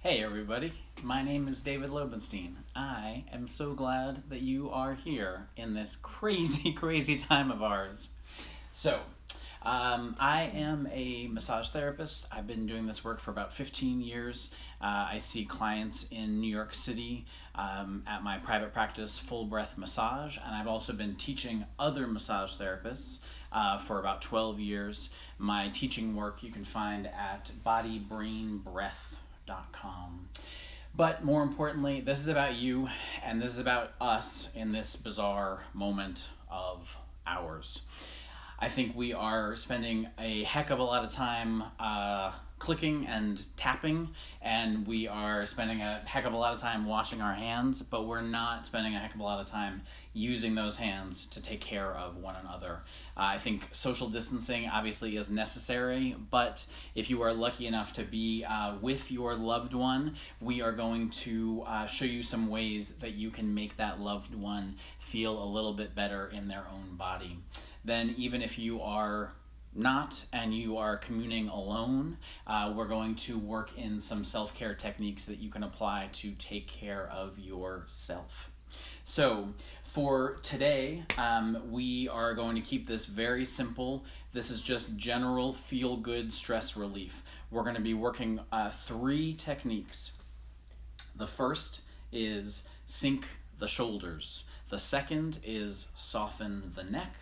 Hey everybody, my name is David Lobenstein. I am so glad that you are here in this crazy, crazy time of ours. So, I am a massage therapist. I've been doing this work for about 15 years. I see clients in New York City at my private practice, Full Breath Massage, and I've also been teaching other massage therapists for about 12 years. My teaching work you can find at bodybrainbreath.com. But more importantly, this is about you and this is about us in this bizarre moment of ours. I think we are spending a heck of a lot of time clicking and tapping, and we are spending a heck of a lot of time washing our hands, but we're not spending a heck of a lot of time using those hands to take care of one another. I think social distancing obviously is necessary, but if you are lucky enough to be with your loved one, we are going to show you some ways that you can make that loved one feel a little bit better in their own body. Then even if you are not and you are communing alone, we're going to work in some self-care techniques that you can apply to take care of yourself. So for today, we are going to keep this very simple. This is just general feel-good stress relief. We're going to be working three techniques. The first is sink the shoulders. The second is soften the neck.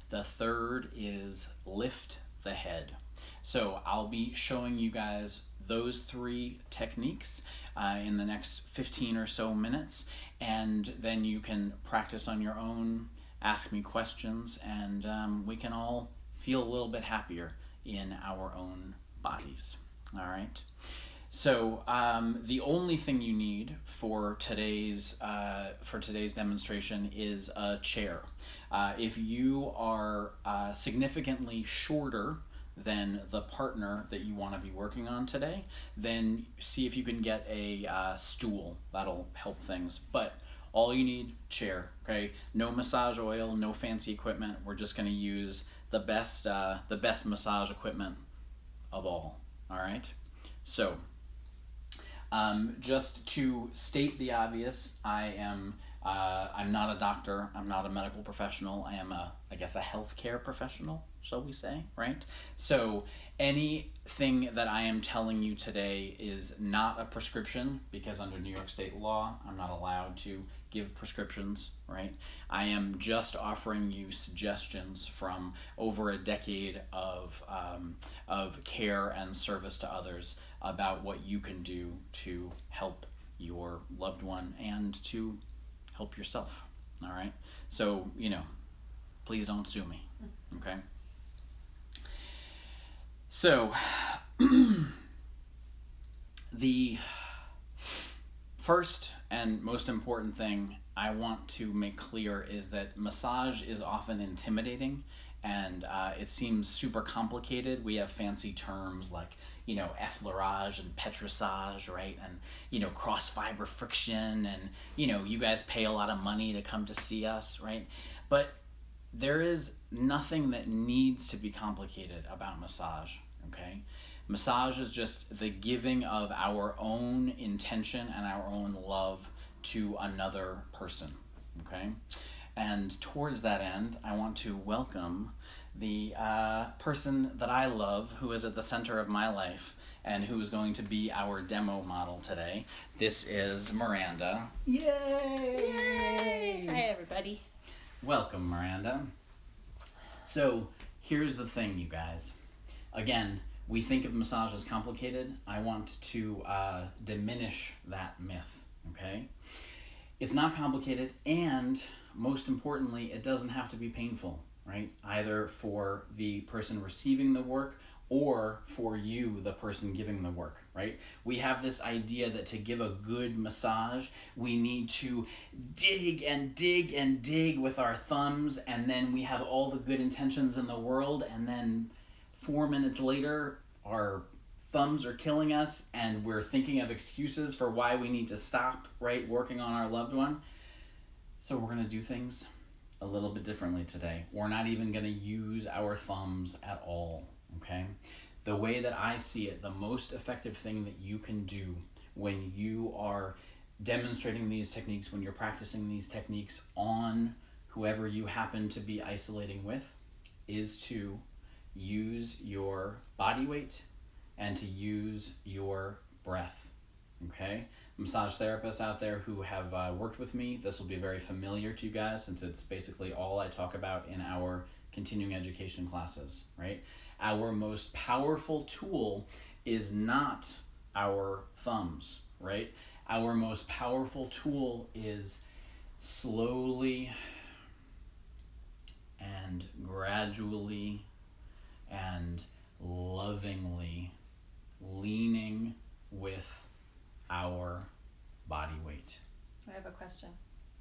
The third is lift the head. So I'll be showing you guys those three techniques in the next 15 or so minutes, and then you can practice on your own, ask me questions, and we can all feel a little bit happier in our own bodies. All right. So the only thing you need for today's demonstration is a chair. If you are significantly shorter than the partner that you want to be working on today, then see if you can get a stool. That'll help things. But all you need, chair. Okay, no massage oil, no fancy equipment. We're just going to use the best massage equipment of all. All right. So. Just to state the obvious, I'm not a doctor. I'm not a medical professional. I am I guess a healthcare professional, shall we say, right? So anything that I am telling you today is not a prescription, because under New York State law, I'm not allowed to give prescriptions, right? I am just offering you suggestions from over a decade of care and service to others about what you can do to help your loved one and to help yourself. All right. So, please don't sue me. Okay. So, the first and most important thing I want to make clear is that massage is often intimidating, and it seems super complicated. We have fancy terms like effleurage and petrissage, right? And cross fiber friction, and you guys pay a lot of money to come to see us, right? But there is nothing that needs to be complicated about massage. Okay, massage is just the giving of our own intention and our own love to another person. Okay, and towards that end, I want to welcome the person that I love, who is at the center of my life and who is going to be our demo model today. This is Miranda. Yay! Yay! Hi, everybody. Welcome, Miranda. So here's the thing, you guys. Again, we think of massage as complicated. I want to diminish that myth, okay? It's not complicated, and most importantly, it doesn't have to be painful, right? Either for the person receiving the work or for you, the person giving the work, right? We have this idea that to give a good massage, we need to dig and dig and dig with our thumbs, and then we have all the good intentions in the world, and then 4 minutes later, our thumbs are killing us, and we're thinking of excuses for why we need to stop, right, working on our loved one. So we're going to do things a little bit differently today. We're not even going to use our thumbs at all, okay? The way that I see it, the most effective thing that you can do when you are demonstrating these techniques, when you're practicing these techniques on whoever you happen to be isolating with, is to use your body weight and to use your breath. Okay? Massage therapists out there who have worked with me, this will be very familiar to you guys since it's basically all I talk about in our continuing education classes, right? Our most powerful tool is not our thumbs, right? Our most powerful tool is slowly and gradually and lovingly leaning with our body weight. I have a question.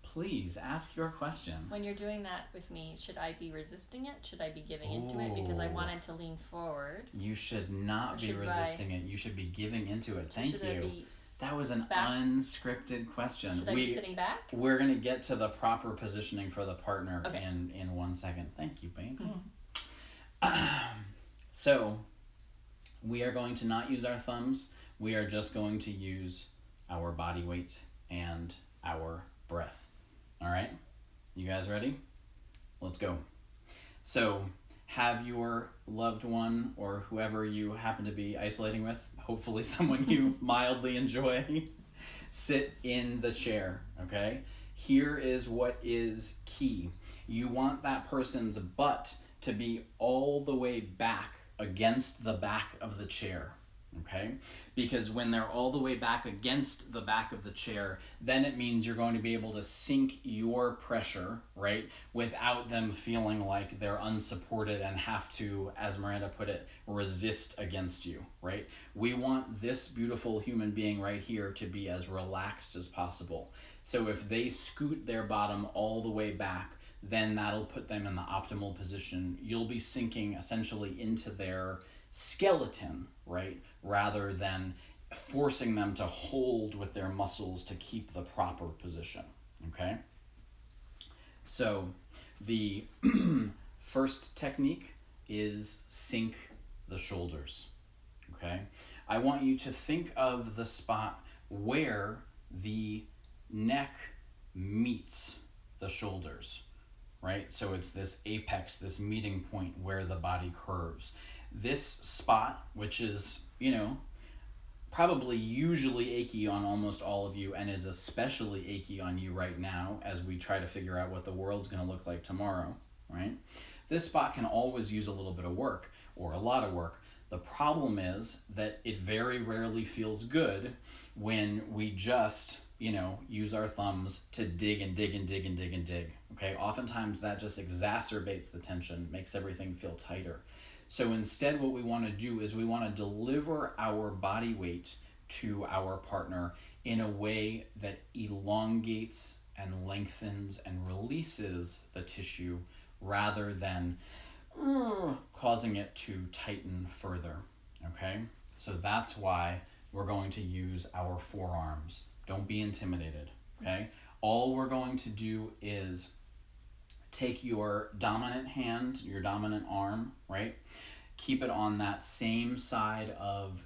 Please ask your question. When you're doing that with me, should I be resisting it? Should I be giving into it because I wanted to lean forward? You should not be resisting it. You should be giving into it. Thank you. That was an unscripted question. Should I be sitting back? We're going to get to the proper positioning for the partner in 1 second. Thank you, babe. So, we are going to not use our thumbs. We are just going to use our body weight and our breath. All right? You guys ready? Let's go. So, have your loved one or whoever you happen to be isolating with, hopefully someone you mildly enjoy, sit in the chair, okay? Here is what is key. You want that person's butt to be all the way back against the back of the chair, okay? Because when they're all the way back against the back of the chair, then it means you're going to be able to sink your pressure, right? Without them feeling like they're unsupported and have to, as Miranda put it, resist against you, right? We want this beautiful human being right here to be as relaxed as possible. So if they scoot their bottom all the way back, then that'll put them in the optimal position. You'll be sinking essentially into their skeleton, right? Rather than forcing them to hold with their muscles to keep the proper position, okay? So the first technique is sink the shoulders, okay? I want you to think of the spot where the neck meets the shoulders, right? So it's this apex, this meeting point where the body curves. This spot, which is, probably usually achy on almost all of you and is especially achy on you right now as we try to figure out what the world's going to look like tomorrow, right? This spot can always use a little bit of work or a lot of work. The problem is that it very rarely feels good when we just, use our thumbs to dig and dig and dig and dig and dig, okay? Oftentimes that just exacerbates the tension, makes everything feel tighter. So instead what we want to do is we want to deliver our body weight to our partner in a way that elongates and lengthens and releases the tissue rather than causing it to tighten further, okay? So that's why we're going to use our forearms. Don't be intimidated, okay? All we're going to do is take your dominant hand, your dominant arm, right? Keep it on that same side of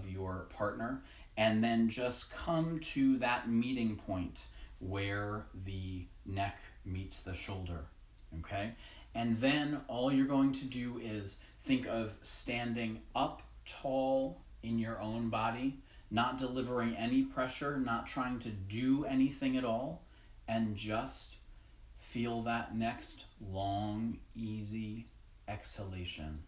your partner, and then just come to that meeting point where the neck meets the shoulder, okay? And then all you're going to do is think of standing up tall in your own body, not delivering any pressure, not trying to do anything at all, and just feel that next long, easy exhalation.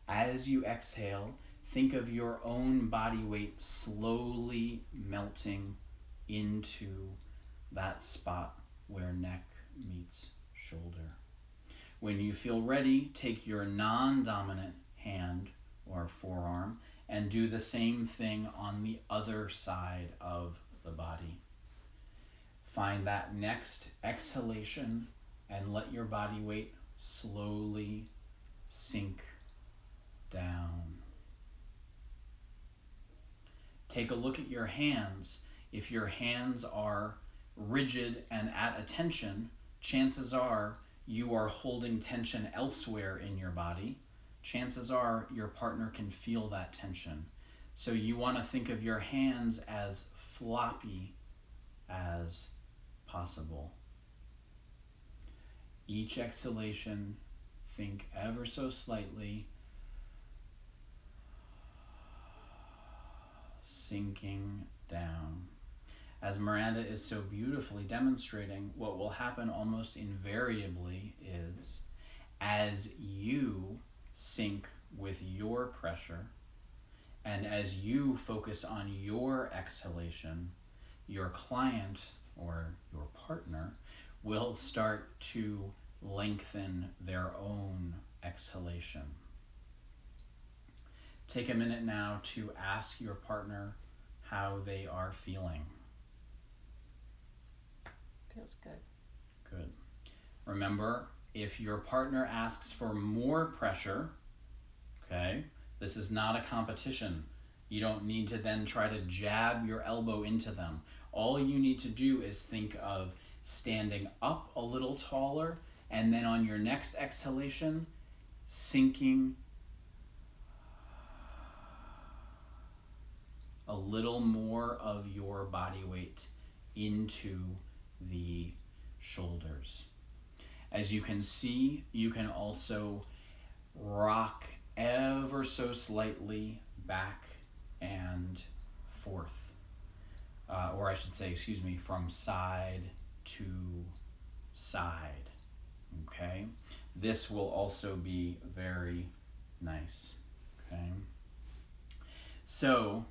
As you exhale, think of your own body weight slowly melting into that spot where neck meets shoulder. When you feel ready, take your non-dominant hand or forearm and do the same thing on the other side of the body. Find that next exhalation and let your body weight slowly sink down. Take a look at your hands. If your hands are rigid and at attention, chances are you are holding tension elsewhere in your body, chances are your partner can feel that tension. So you want to think of your hands as floppy as possible. Each exhalation, think ever so slightly, sinking down. As Miranda is so beautifully demonstrating, what will happen almost invariably is as you sink with your pressure and as you focus on your exhalation, your client or your partner will start to lengthen their own exhalation. Take a minute now to ask your partner how they are feeling. Feels good. Good. Remember, if your partner asks for more pressure, okay, this is not a competition. You don't need to then try to jab your elbow into them. All you need to do is think of standing up a little taller, and then on your next exhalation, sinking a little more of your body weight into the shoulders. As you can see, you can also rock ever so slightly back and forth. Or I should say, from side to side. Okay? This will also be very nice. Okay? So,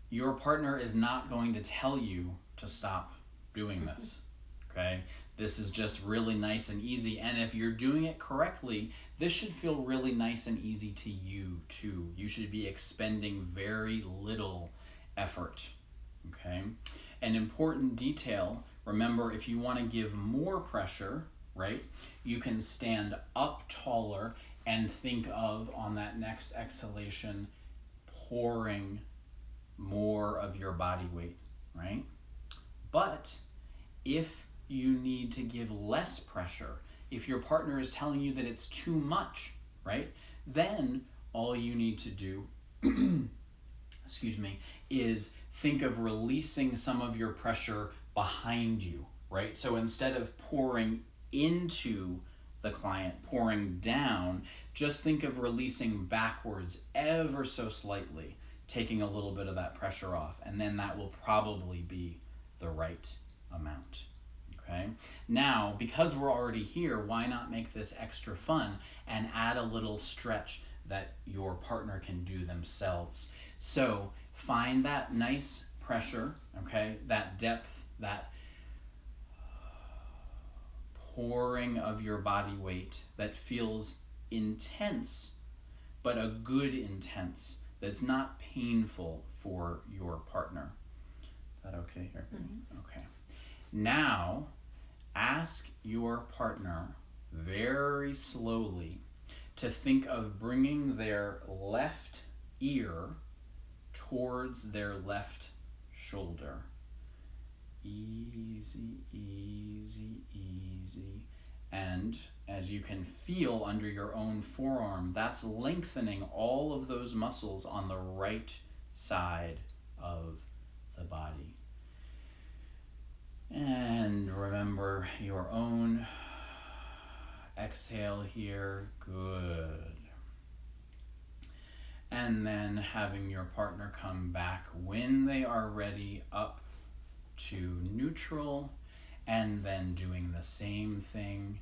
your partner is not going to tell you to stop doing this. Okay? This is just really nice and easy. And if you're doing it correctly, this should feel really nice and easy to you too. You should be expending very little effort. Okay? An important detail, remember, if you want to give more pressure, right, you can stand up taller and think of, on that next exhalation, pouring more of your body weight, right? But if you need to give less pressure, if your partner is telling you that it's too much, right, then all you need to do is think of releasing some of your pressure behind you, right? So instead of pouring into the client, pouring down, just think of releasing backwards ever so slightly, taking a little bit of that pressure off, and then that will probably be the right amount. Okay? Now, because we're already here, why not make this extra fun and add a little stretch that your partner can do themselves? So find that nice pressure, okay, that depth, that pouring of your body weight that feels intense, but a good intense, that's not painful for your partner. Is that okay here? Mm-hmm. Okay. Now, ask your partner very slowly to think of bringing their left ear towards their left shoulder. Easy, easy, easy. And as you can feel under your own forearm, that's lengthening all of those muscles on the right side of the body. And remember your own exhale here. Good. And then having your partner come back when they are ready up to neutral, and then doing the same thing.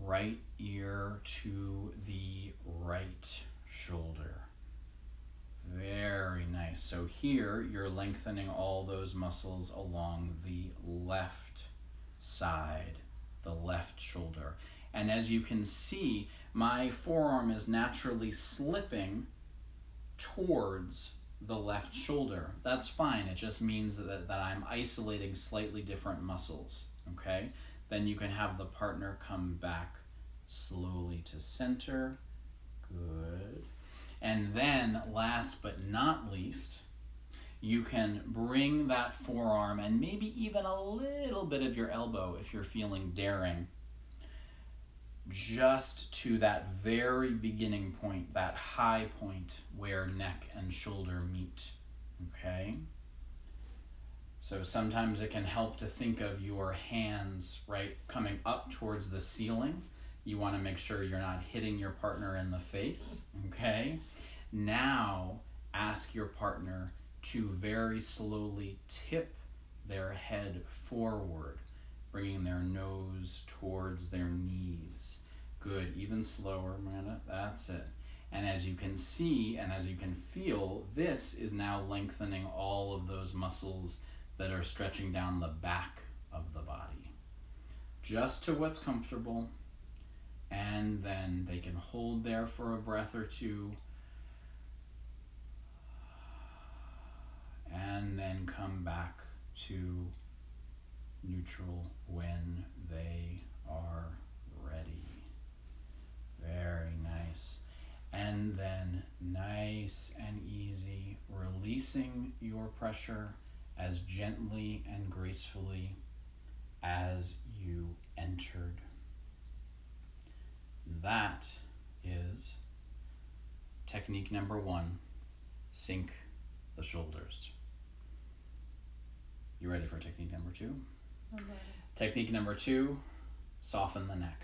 Right ear to the right shoulder. Very nice. So here you're lengthening all those muscles along the left side, the left shoulder. And as you can see, my forearm is naturally slipping towards the left shoulder. That's fine. It just means that I'm isolating slightly different muscles. Okay? Then you can have the partner come back slowly to center. Good. And then, last but not least, you can bring that forearm and maybe even a little bit of your elbow if you're feeling daring, just to that very beginning point, that high point where neck and shoulder meet, okay? So sometimes it can help to think of your hands, right, coming up towards the ceiling. You want to make sure you're not hitting your partner in the face, okay? Now, ask your partner to very slowly tip their head forward, bringing their nose towards their knees. Good, even slower, Miranda, that's it. And as you can see and as you can feel, this is now lengthening all of those muscles that are stretching down the back of the body. Just to what's comfortable, and then they can hold there for a breath or two, and then come back to neutral when they are ready. Very nice. And then nice and easy, releasing your pressure as gently and gracefully as you entered. That is technique number 1, sink the shoulders. You ready for technique number 2? I'm ready. Technique number 2, soften the neck.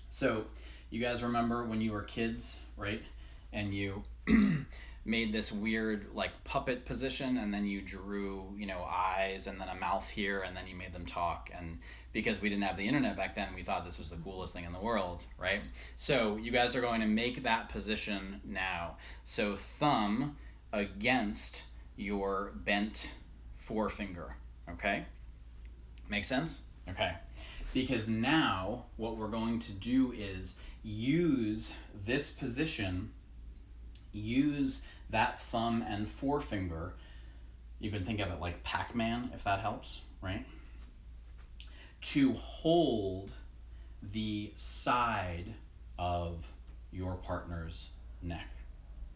So you guys remember when you were kids, right? And you made this weird like puppet position, and then you drew, eyes and then a mouth here, and then you made them talk. And because we didn't have the internet back then, we thought this was the coolest thing in the world, right? So you guys are going to make that position now. So thumb against your bent forefinger, okay? Make sense? Okay. Because now what we're going to do is use this position, use that thumb and forefinger. You can think of it like Pac-Man, if that helps, right? To hold the side of your partner's neck,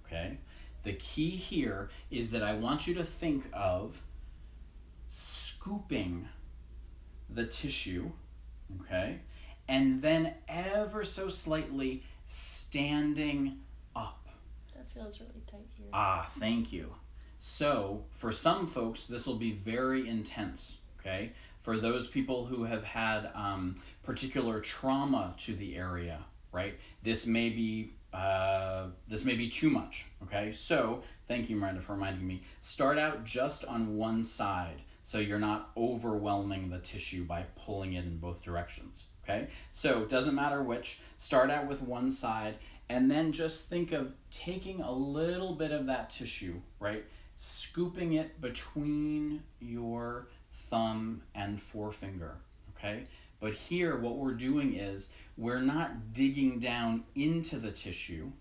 okay? The key here is that I want you to think of scooping the tissue, okay? And then ever so slightly standing up. That feels really tight here. Thank you. So for some folks, this will be very intense, okay? For those people who have had particular trauma to the area, right? This may be too much, okay? So thank you, Miranda, for reminding me. Start out just on one side, so you're not overwhelming the tissue by pulling it in both directions, okay? So it doesn't matter which. Start out with one side, and then just think of taking a little bit of that tissue, right? Scooping it between your thumb and forefinger, okay? But here, what we're doing is we're not digging down into the tissue,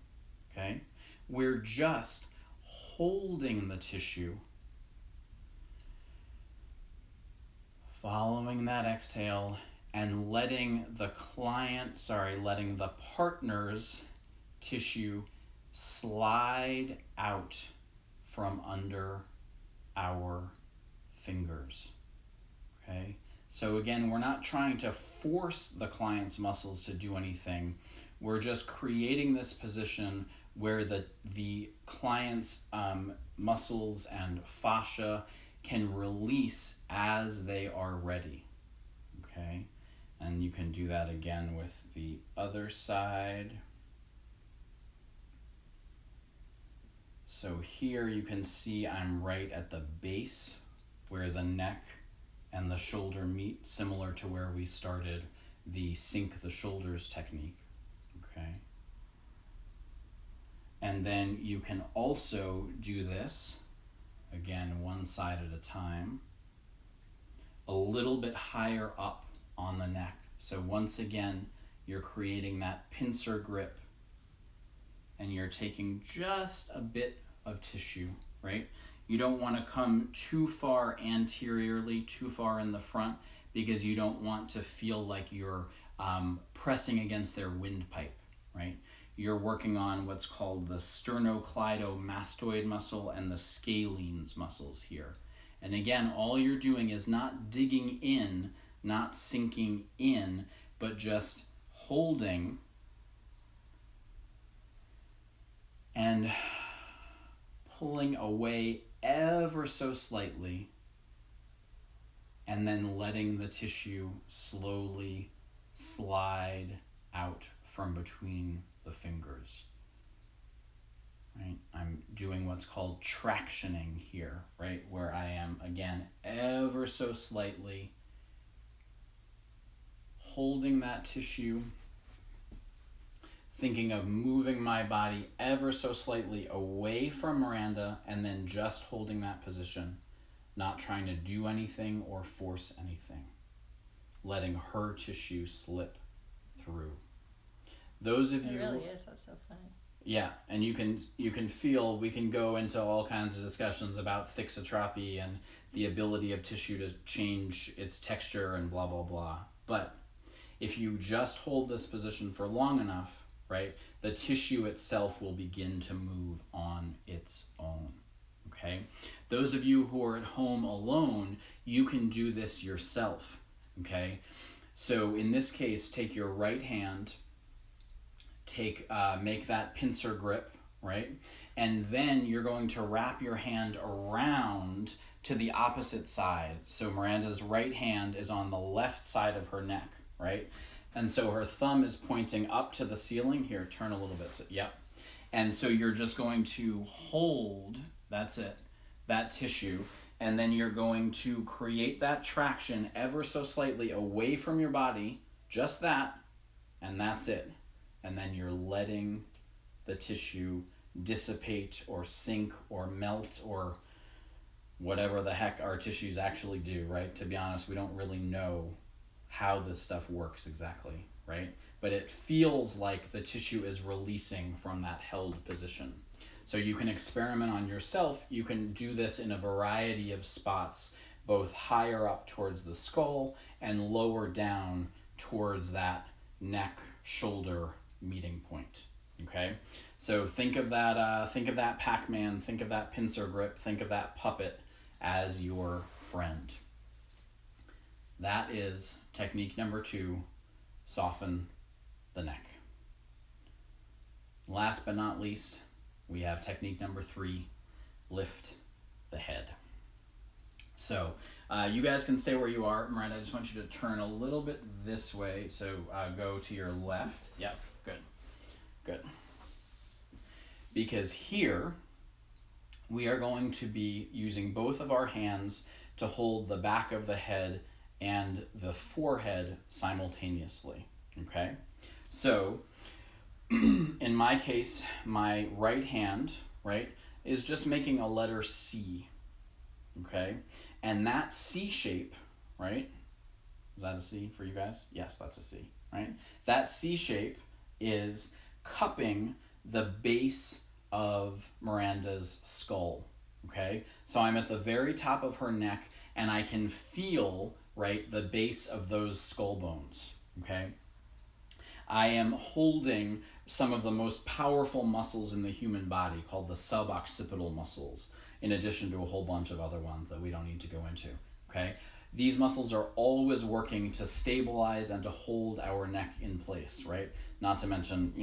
okay? We're just holding the tissue, following that exhale, and letting the partner's tissue slide out from under our fingers, okay? So again, we're not trying to force the client's muscles to do anything. We're just creating this position where the client's muscles and fascia can release as they are ready, okay? And you can do that again with the other side. So here you can see I'm right at the base where the neck and the shoulder meet, similar to where we started the sink the shoulders technique, okay? And then you can also do this, again, one side at a time, a little bit higher up on the neck. So once again, you're creating that pincer grip, and you're taking just a bit of tissue, right? You don't want to come too far anteriorly, too far in the front, because you don't want to feel like you're pressing against their windpipe, right? you're working on what's called the sternocleidomastoid muscle and the scalenes muscles here. And again, all you're doing is not digging in, not sinking in, but just holding and pulling away ever so slightly, and then letting the tissue slowly slide out from between the fingers. Right? I'm doing what's called tractioning here, right? Where I am, again, ever so slightly holding that tissue, thinking of moving my body ever so slightly away from Miranda, and then just holding that position, not trying to do anything or force anything, letting her tissue slip through. Those of you, it really is. That's so funny. yeah, and you can feel, we can go into all kinds of discussions about thixotropy and the ability of tissue to change its texture and blah blah blah. But if you just hold this position for long enough, right, the tissue itself will begin to move on its own. Okay? Those of you who are at home alone, you can do this yourself. Okay? So in this case, take your right hand, make that pincer grip, right? And then you're going to wrap your hand around to the opposite side. So Miranda's right hand is on the left side of her neck, right? And so her thumb is pointing up to the ceiling. Here, turn a little bit. So, yep. And so you're just going to hold, that's it, that tissue, and then you're going to create that traction ever so slightly away from your body, just that, and that's it. And then you're letting the tissue dissipate or sink or melt or whatever the heck our tissues actually do, right? To be honest, we don't really know how this stuff works exactly, right? But it feels like the tissue is releasing from that held position. So you can experiment on yourself. You can do this in a variety of spots, both higher up towards the skull and lower down towards that neck, shoulder meeting point. Okay, so think of that Pac-Man, think of that pincer grip, think of that puppet as your friend. That is technique number 2, soften the neck. Last but not least, we have technique number 3, lift the head. So you guys can stay where you are. Miranda, I just want you to turn a little bit this way. So go to your left. Yep, good. Because here, we are going to be using both of our hands to hold the back of the head and the forehead simultaneously, okay? So, in my case, my right hand, right, is just making a letter C, okay? And that C shape, right? Is that a C for you guys? Yes, that's a C, right? That C shape is cupping the base of Miranda's skull, okay? So I'm at the very top of her neck, and I can feel, right, the base of those skull bones, okay? I am holding some of the most powerful muscles in the human body called the suboccipital muscles, in addition to a whole bunch of other ones that we don't need to go into, okay? These muscles are always working to stabilize and to hold our neck in place, right? Not to mention,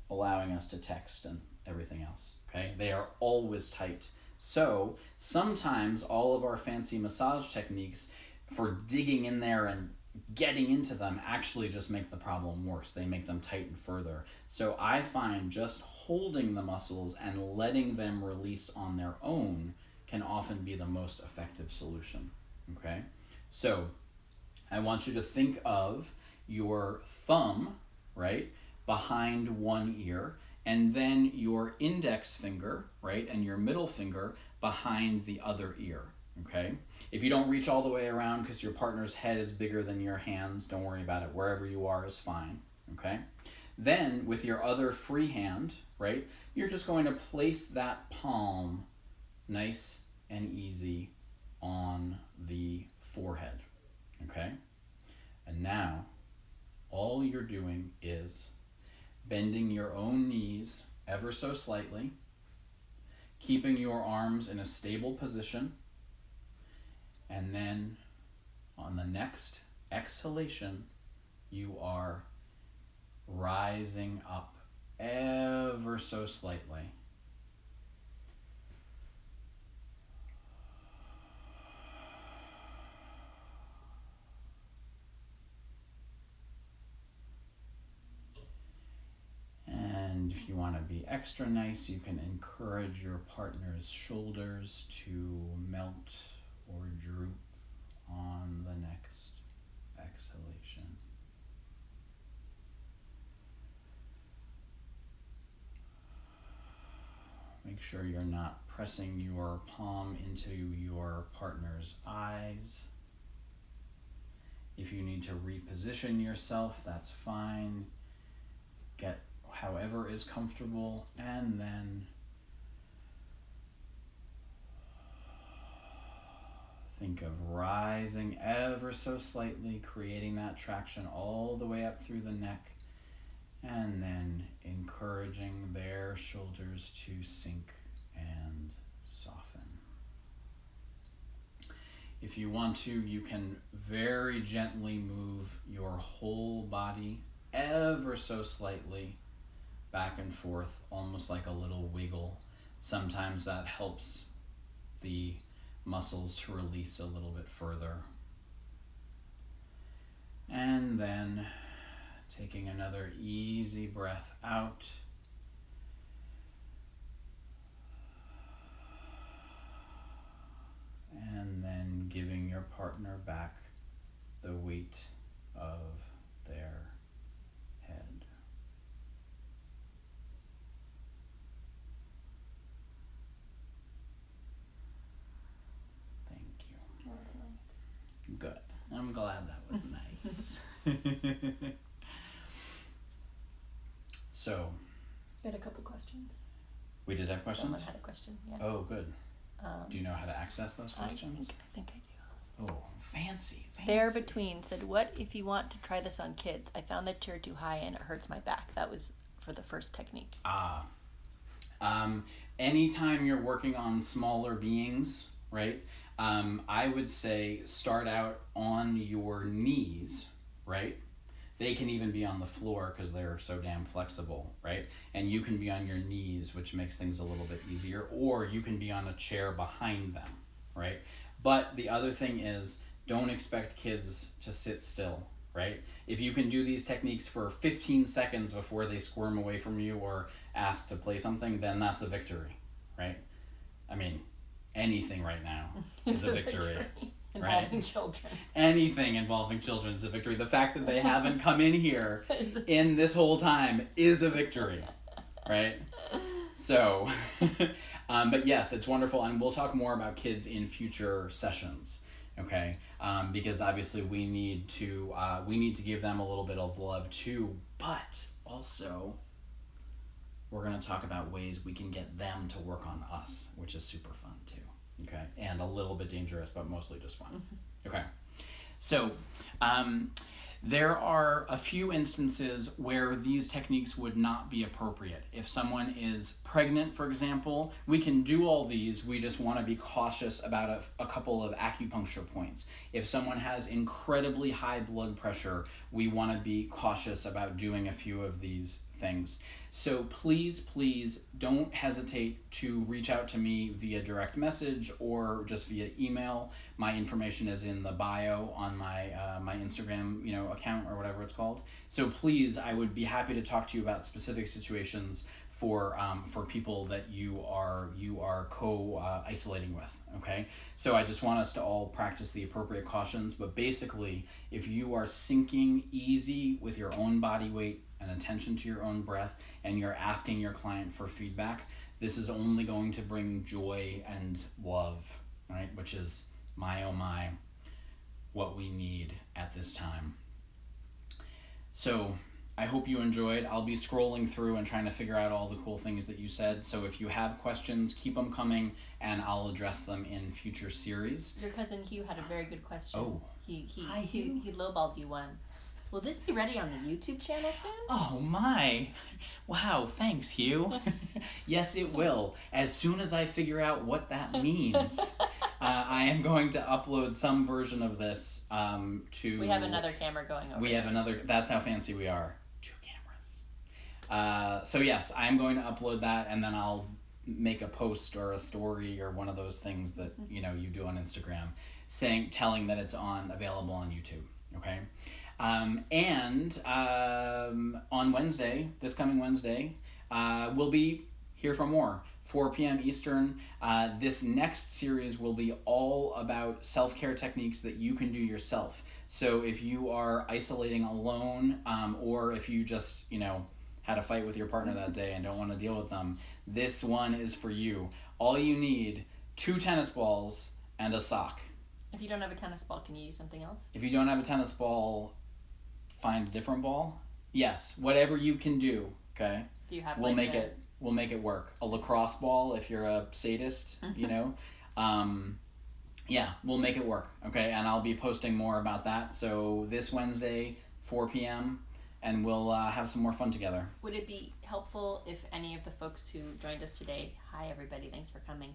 allowing us to text and everything else, okay? They are always tight. So sometimes all of our fancy massage techniques for digging in there and getting into them actually just make the problem worse. They make them tighten further. So I find just holding the muscles and letting them release on their own can often be the most effective solution, okay? So I want you to think of your thumb, right, behind one ear, and then your index finger, right, and your middle finger behind the other ear, okay? If you don't reach all the way around because your partner's head is bigger than your hands, don't worry about it. Wherever you are is fine, okay? Then with your other free hand, right, you're just going to place that palm nice and easy on the forehead, okay? And now all you're doing is bending your own knees ever so slightly, keeping your arms in a stable position, and then on the next exhalation, you are rising up ever so slightly. And if you want to be extra nice, you can encourage your partner's shoulders to melt or droop on the next exhalation. Make sure you're not pressing your palm into your partner's eyes. If you need to reposition yourself, that's fine. Get however is comfortable, and then think of rising ever so slightly, creating that traction all the way up through the neck, and then encouraging their shoulders to sink and soften. If you want to, you can very gently move your whole body ever so slightly back and forth, almost like a little wiggle. Sometimes that helps the muscles to release a little bit further. And then taking another easy breath out. And then giving your partner back the weight of their head. Thank you. That's nice. Good. I'm glad that was nice. So, We had a couple questions. we did have questions? Someone had a question, yeah. Oh, good. Do you know how to access those I questions? think I do. Oh, fancy. There Between said, what if you want to try this on kids? I found the chair too high and it hurts my back. That was for the first technique. Anytime you're working on smaller beings, right? I would say start out on your knees, right? They can even be on the floor because they're so damn flexible, right? And you can be on your knees, which makes things a little bit easier, or you can be on a chair behind them, right? But the other thing is, don't expect kids to sit still, right? If you can do these techniques for 15 seconds before they squirm away from you or ask to play something, then that's a victory, right? I mean, anything right now is a victory. Involving children. Anything involving children is a victory. The fact that they haven't come in here in this whole time is a victory, right? So, but yes, it's wonderful, and we'll talk more about kids in future sessions, okay? Because obviously we need to give them a little bit of love too, but also we're going to talk about ways we can get them to work on us, which is super fun too. Okay, and a little bit dangerous, but mostly just fun. Okay, so there are a few instances where these techniques would not be appropriate. If someone is pregnant, for example, we can do all these, we just want to be cautious about a couple of acupuncture points. If someone has incredibly high blood pressure, we want to be cautious about doing a few of these things. So please don't hesitate to reach out to me via direct message or just via email. My information is in the bio on my my Instagram, account or whatever it's called. So please, I would be happy to talk to you about specific situations for people that you are isolating with. Okay, so I just want us to all practice the appropriate cautions. But basically, if you are sinking easy with your own body weight and attention to your own breath, and you're asking your client for feedback, this is only going to bring joy and love, right? Which is, my oh my, what we need at this time. So I hope you enjoyed. I'll be scrolling through and trying to figure out all the cool things that you said. So if you have questions, keep them coming, and I'll address them in future series. Your cousin Hugh had a very good question. Oh. He lowballed you one. Will this be ready on the YouTube channel soon? Oh my. Wow, thanks, Hugh. Yes, it will. As soon as I figure out what that means, I am going to upload some version of this to... We have another camera going over. We have another... That's how fancy we are. 2 cameras. So yes, I'm going to upload that, and then I'll make a post or a story or one of those things that, you know, you do on Instagram, telling that it's available on YouTube. Okay? On Wednesday, this coming Wednesday, we'll be here for more. 4 p.m. Eastern. This next series will be all about self-care techniques that you can do yourself. So if you are isolating alone, or if you just, you know, had a fight with your partner that day and don't want to deal with them, this one is for you. All you need, 2 tennis balls and a sock. If you don't have a tennis ball, can you use something else? If you don't have a tennis ball, find a different ball. Yes, whatever you can do, okay? If you have We'll make it work. A lacrosse ball if you're a sadist, you know. Yeah, we'll make it work, okay? And I'll be posting more about that. So this Wednesday, 4 p.m., and we'll have some more fun together. Would it be helpful if any of the folks who joined us today, hi everybody, thanks for coming,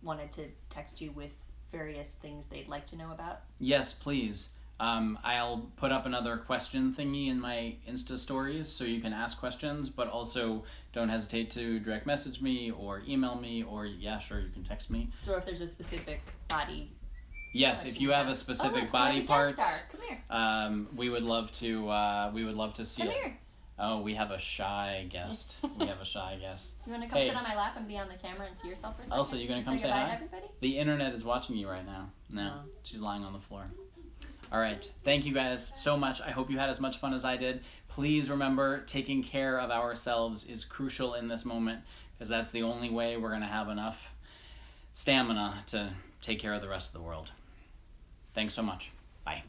wanted to text you with various things they'd like to know about? Yes, please. I'll put up another question thingy in my Insta stories so you can ask questions, but also don't hesitate to direct message me or email me, or yeah, sure, you can text me. Or if there's a specific body. Yes, if you have a specific body part, come here. we would love to see Come it. here. Oh, we have a shy guest. You want to come sit on my lap and be on the camera and see yourself for a second? Elsa, you gonna come say goodbye hi? to everybody? The internet is watching you right now. No, Oh. she's lying on the floor. All right. Thank you guys so much. I hope you had as much fun as I did. Please remember, taking care of ourselves is crucial in this moment, because that's the only way we're going to have enough stamina to take care of the rest of the world. Thanks so much. Bye.